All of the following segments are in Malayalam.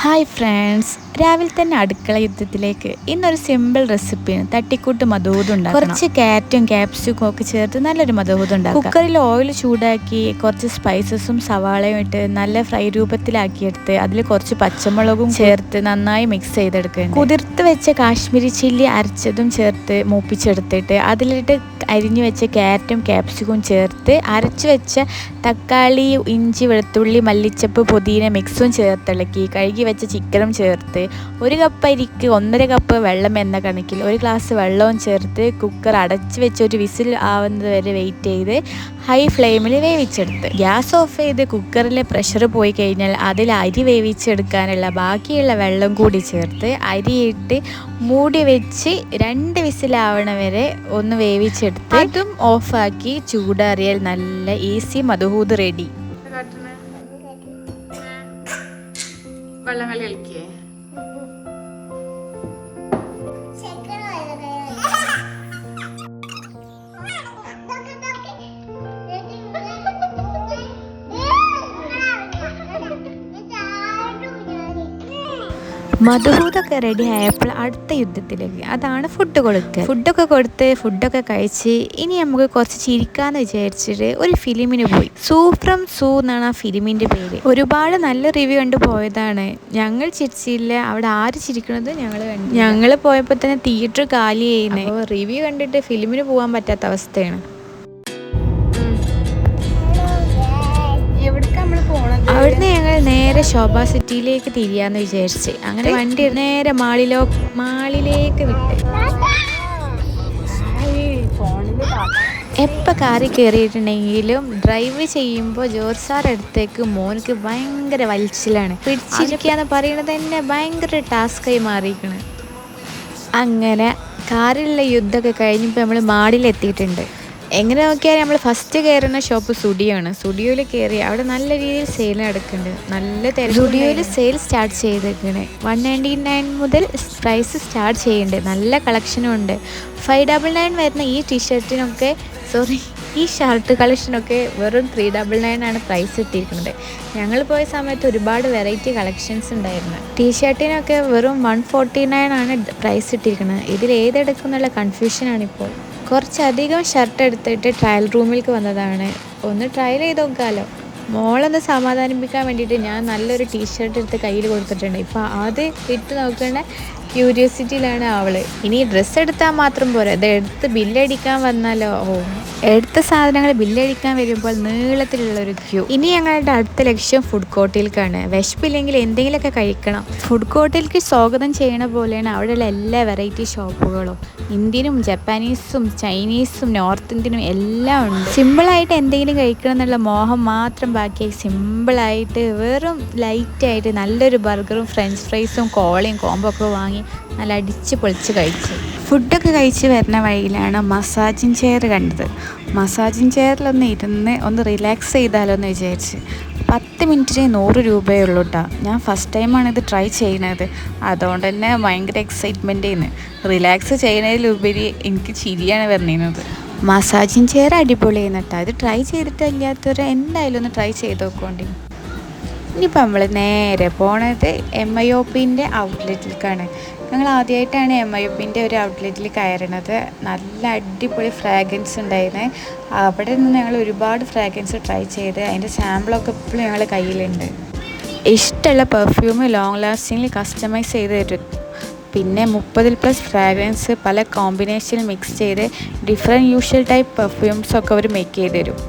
ഹായ് ഫ്രണ്ട്സ്, രാവിലെ തന്നെ അടുക്കള യുദ്ധത്തിലേക്ക്. ഇന്നൊരു സിമ്പിൾ റെസിപ്പിയാണ് തട്ടിക്കൂട്ട് മധൂത് ഉണ്ടാക്കണം. കുറച്ച് ക്യാരറ്റും ക്യാപ്സിക്കും ഒക്കെ ചേർത്ത് നല്ലൊരു മധൂത് ഉണ്ടാക്കാം. കുക്കറിൽ ഓയിൽ ചൂടാക്കി കുറച്ച് സ്പൈസസും സവാളയും ഇട്ട് നല്ല ഫ്രൈ രൂപത്തിലാക്കിയെടുത്ത് അതിൽ കുറച്ച് പച്ചമുളകും ചേർത്ത് നന്നായി മിക്സ് ചെയ്തെടുക്കുക. കുതിർത്ത് വെച്ച കാശ്മീരി ചില്ലി അരച്ചതും ചേർത്ത് മൂപ്പിച്ചെടുത്തിട്ട് അതിലിട്ട് അരിഞ്ഞു വെച്ച ക്യാരറ്റും ക്യാപ്സിക്കും ചേർത്ത് അരച്ചു വെച്ച തക്കാളി, ഇഞ്ചി, വെളുത്തുള്ളി, മല്ലിച്ചപ്പ്, പുതിന മിക്സും ചേർത്തിളക്കി കഴുകി വെച്ച ചിക്കനും ചേർത്ത് 1 കപ്പ് അരിക്ക് 1.5 കപ്പ് വെള്ളം എന്ന കണക്കിൽ 1 ഗ്ലാസ് വെള്ളവും ചേർത്ത് കുക്കർ അടച്ചു വെച്ച് ഒരു വിസിൽ ആവുന്നത് വരെ വെയിറ്റ് ചെയ്ത് ഹൈ ഫ്ലെയിമിൽ വേവിച്ചെടുത്ത് ഗ്യാസ് ഓഫ് ചെയ്ത് കുക്കറിലെ പ്രഷർ പോയി കഴിഞ്ഞാൽ അതിൽ അരി വേവിച്ചെടുക്കാനുള്ള ബാക്കിയുള്ള വെള്ളം കൂടി ചേർത്ത് അരിയിട്ട് മൂടി വെച്ച് 2 വിസിലാവണ വരെ ഒന്ന് വേവിച്ചെടുത്ത് അതും ഓഫാക്കി ചൂടാറിയാൽ നല്ല ഈസി മധൂത് റെഡി. വെള്ളം കളി കളിക്കേ മധൂതൊക്കെ റെഡി ആയപ്പോൾ അടുത്ത യുദ്ധത്തിലേക്ക്, അതാണ് ഫുഡ് കൊടുക്കുക. ഫുഡൊക്കെ കഴിച്ച് ഇനി നമുക്ക് കുറച്ച് ചിരിക്കാന്ന് വിചാരിച്ചിട്ട് ഒരു ഫിലിമിന് പോയി. സൂഫ്രം സൂ എന്നാണ് ആ ഫിലിമിൻ്റെ പേര്. ഒരുപാട് നല്ല റിവ്യൂ കണ്ടു പോയതാണ്. ഞങ്ങൾ ചിരിച്ചില്ല, അവിടെ ആര് ചിരിക്കണത് ഞങ്ങൾ കണ്ടു. ഞങ്ങൾ പോയപ്പോൾ തന്നെ തിയേറ്റർ കാലി ചെയ്യുന്നത്. അപ്പോൾ റിവ്യൂ കണ്ടിട്ട് ഫിലിമിന് പോകാൻ പറ്റാത്ത അവസ്ഥയാണ്. അവിടുന്ന് ഞങ്ങൾ നേരെ ശോഭ സിറ്റിയിലേക്ക് തിരിയാന്ന് വിചാരിച്ച് അങ്ങനെ വണ്ടി നേരെ മാളിലേക്ക് വിട്ട് എപ്പോൾ കാറി കയറിയിട്ടുണ്ടെങ്കിലും ഡ്രൈവ് ചെയ്യുമ്പോൾ ജോർജ് സാർ അടുത്തേക്ക് മോനക്ക് ഭയങ്കര വലിച്ചിലാണ്. പിടിച്ചിരിക്കുകയെന്ന് പറയുന്നത് തന്നെ ഭയങ്കര ടാസ്കായി മാറിയിരിക്കണ്. അങ്ങനെ കാറിലുള്ള യുദ്ധമൊക്കെ കഴിഞ്ഞപ്പോൾ നമ്മൾ മാളിലെത്തിയിട്ടുണ്ട്. എങ്ങനെ നോക്കിയാൽ നമ്മൾ ഫസ്റ്റ് കയറുന്ന ഷോപ്പ് സ്റ്റുഡിയോയാണ്. സ്റ്റുഡിയോയിൽ കയറി അവിടെ നല്ല രീതിയിൽ സെയിൽ നടക്കുന്നുണ്ട്. നല്ല സ്റ്റുഡിയോയിൽ സെയിൽ സ്റ്റാർട്ട് ചെയ്തിരിക്കണേ. 199 മുതൽ പ്രൈസ് സ്റ്റാർട്ട് ചെയ്യുന്നുണ്ട്. നല്ല കളക്ഷനും ഉണ്ട്. 599 വരുന്ന ഈ ഷർട്ട് കളക്ഷനൊക്കെ വെറും 399 ആണ് പ്രൈസ് ഇട്ടിരിക്കുന്നത്. ഞങ്ങൾ പോയ സമയത്ത് ഒരുപാട് വെറൈറ്റി കളക്ഷൻസ് ഉണ്ടായിരുന്നു. ടീഷർട്ടിനൊക്കെ വെറും 149 ആണ് പ്രൈസ് ഇട്ടിരിക്കുന്നത്. ഇതിൽ ഏതെടുക്കുന്നുള്ള കൺഫ്യൂഷനാണിപ്പോൾ. കുറച്ചധികം ഷർട്ട് എടുത്തിട്ട് ട്രയൽ റൂമിലേക്ക് വന്നതാണ്. ഒന്ന് ട്രയൽ ചെയ്ത് നോക്കാമല്ലോ. മോളൊന്ന് സമാധാനിപ്പിക്കാൻ വേണ്ടിയിട്ട് ഞാൻ നല്ലൊരു ടീഷർട്ട് എടുത്ത് കയ്യിൽ കൊടുത്തിട്ടുണ്ട്. ഇപ്പോൾ അത് ഇട്ട് നോക്കേണ്ട ക്യൂരിയോസിറ്റിയിലാണ് അവള്. ഇനി ഡ്രസ്സ് എടുത്താൽ മാത്രം പോരാ, അത് എടുത്ത് ബില്ലടിക്കാൻ വന്നാലോ. എടുത്ത സാധനങ്ങൾ ബില്ലടിക്കാൻ വരുമ്പോൾ നീളത്തിലുള്ളൊരു ക്യൂ. ഇനി ഞങ്ങളുടെ അടുത്ത ലക്ഷ്യം ഫുഡ് കോർട്ടിലേക്കാണ്. വിശപ്പില്ലെങ്കിൽ എന്തെങ്കിലുമൊക്കെ കഴിക്കണം. ഫുഡ് കോർട്ടിലേക്ക് സ്വാഗതം ചെയ്യണ പോലെയാണ് അവിടെയുള്ള എല്ലാ വെറൈറ്റി ഷോപ്പുകളും. ഇന്ത്യനും ജപ്പാനീസും ചൈനീസും നോർത്ത് ഇന്ത്യനും എല്ലാം ഉണ്ട്. സിമ്പിളായിട്ട് എന്തെങ്കിലും കഴിക്കണം എന്നുള്ള മോഹം മാത്രം ബാക്കിയായി സിമ്പിളായിട്ട് വെറും ലൈറ്റായിട്ട് നല്ലൊരു ബർഗറും ഫ്രഞ്ച് ഫ്രൈസും കോളയും കോംബോ ഒക്കെ വാങ്ങി നല്ല അടിച്ച് പൊളിച്ച് കഴിച്ചു. ഫുഡൊക്കെ കഴിച്ച് വരുന്ന വഴിയിലാണ് മസാജിങ് ചെയർ കണ്ടത്. മസാജിങ് ചെയറിലൊന്ന് ഇരുന്ന് ഒന്ന് റിലാക്സ് ചെയ്താലോ എന്ന് വിചാരിച്ച്. 10 മിനിറ്റിന് 100 രൂപയേ ഉള്ളൂ കേട്ടോ. ഞാൻ ഫസ്റ്റ് ടൈമാണ് ഇത് ട്രൈ ചെയ്യുന്നത്. അതുകൊണ്ട് തന്നെ ഭയങ്കര എക്സൈറ്റ്മെൻ്റ് ചെയ്യുന്നു. റിലാക്സ് ചെയ്യുന്നതിലുപരി എനിക്ക് ചിരിയാണ് വരുന്നത്. മസാജിങ് ചെയർ അടിപൊളിയായിരുന്നു കേട്ടോ. ഇത് ട്രൈ ചെയ്തിട്ടില്ലാത്തവർ എന്തായാലും ഒന്ന് ട്രൈ ചെയ്ത് നോക്കോണ്ടി. ഇനിയിപ്പോൾ നമ്മൾ നേരെ പോണത് MIOPൻ്റെ ഔട്ട്ലെറ്റിലേക്കാണ്. ഞങ്ങൾ ആദ്യമായിട്ടാണ് MIOPൻ്റെ ഒരു ഔട്ട്ലെറ്റിൽ കയറണത്. നല്ല അടിപൊളി ഫ്രാഗ്രൻസ് ഉണ്ടായിരുന്നു. അവിടെ നിന്ന് ഞങ്ങൾ ഒരുപാട് ഫ്രാഗ്രൻസ് ട്രൈ ചെയ്ത് അതിൻ്റെ സാമ്പിളൊക്കെ ഇപ്പോഴും ഞങ്ങളുടെ കയ്യിലുണ്ട്. ഇഷ്ടമുള്ള പെർഫ്യൂം ലോങ് ലാസ്റ്റിങ്ങിൽ കസ്റ്റമൈസ് ചെയ്ത് തരും. പിന്നെ 30+ ഫ്രാഗ്രൻസ് പല കോമ്പിനേഷനിൽ മിക്സ് ചെയ്ത് ഡിഫറെൻറ്റ് യൂഷ്വൽ ടൈപ്പ് പെർഫ്യൂംസൊക്കെ അവർ മേക്ക് ചെയ്ത് തരും.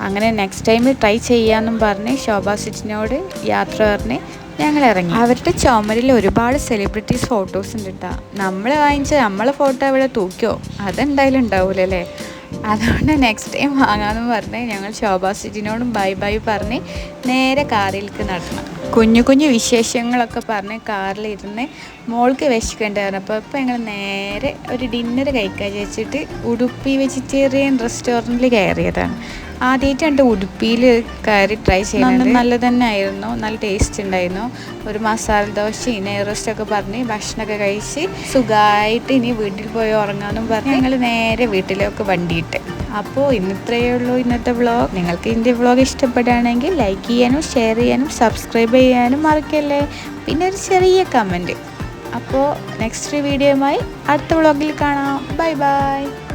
അങ്ങനെ നെക്സ്റ്റ് ടൈമിൽ ട്രൈ ചെയ്യാമെന്നും പറഞ്ഞ് ശോഭ സിറ്റിനോട് യാത്ര പറഞ്ഞ് ഞങ്ങൾ ഇറങ്ങി. അവരുടെ ചുമരിൽ ഒരുപാട് സെലിബ്രിറ്റീസ് ഫോട്ടോസ് ഉണ്ട് കേട്ടോ. നമ്മൾ വാങ്ങിച്ച നമ്മളെ ഫോട്ടോ അവിടെ തൂക്കിയോ അതെന്തായാലും ഉണ്ടാവില്ലല്ലേ. അതുകൊണ്ട് നെക്സ്റ്റ് ടൈം വാങ്ങാമെന്ന് പറഞ്ഞ് ഞങ്ങൾ ശോഭ സിറ്റിനോടും ബൈ പറഞ്ഞ് നേരെ കാറിലേക്ക് നടക്കണം. കുഞ്ഞു വിശേഷങ്ങളൊക്കെ പറഞ്ഞ് കാറിലിരുന്ന് മോൾക്ക് വിശക്കുണ്ടായിരുന്നു. അപ്പോൾ ഞങ്ങൾ നേരെ ഒരു ഡിന്നർ കഴിക്കാൻ വിചാരിച്ചിട്ട് ഉടുപ്പി വെജിറ്റേറിയൻ റെസ്റ്റോറൻറ്റിൽ കയറിയതാണ്. ആദ്യമായിട്ടാണ് ഉടുപ്പിയിൽ കയറി ട്രൈ ചെയ്യുന്നത്. നല്ല തന്നെ ആയിരുന്നു, നല്ല ടേസ്റ്റ് ഉണ്ടായിരുന്നു. ഒരു മസാല ദോശയും നെയ്റോസ്റ്റൊക്കെ പറഞ്ഞ് ഭക്ഷണമൊക്കെ കഴിച്ച് സുഖമായിട്ട് ഇനി വീട്ടിൽ പോയി ഉറങ്ങാമെന്നും പറഞ്ഞ് ഞങ്ങൾ നേരെ വീട്ടിലേക്ക് വണ്ടിയിട്ട്. അപ്പോൾ ഇത്രയേ ഉള്ളൂ ഇന്നത്തെ വ്ളോഗ്. നിങ്ങൾക്ക് എൻ്റെ വ്ളോഗ് ഇഷ്ടപ്പെടുകയാണെങ്കിൽ ലൈക്ക് ചെയ്യാനും ഷെയർ ചെയ്യാനും സബ്സ്ക്രൈബ് ചെയ്യാനും മറക്കല്ലേ. പിന്നെ ഒരു ചെറിയ കമൻറ്റ്. അപ്പോൾ നെക്സ്റ്റ് വീഡിയോയുമായി അടുത്ത വ്ളോഗിൽ കാണാം. Bye bye.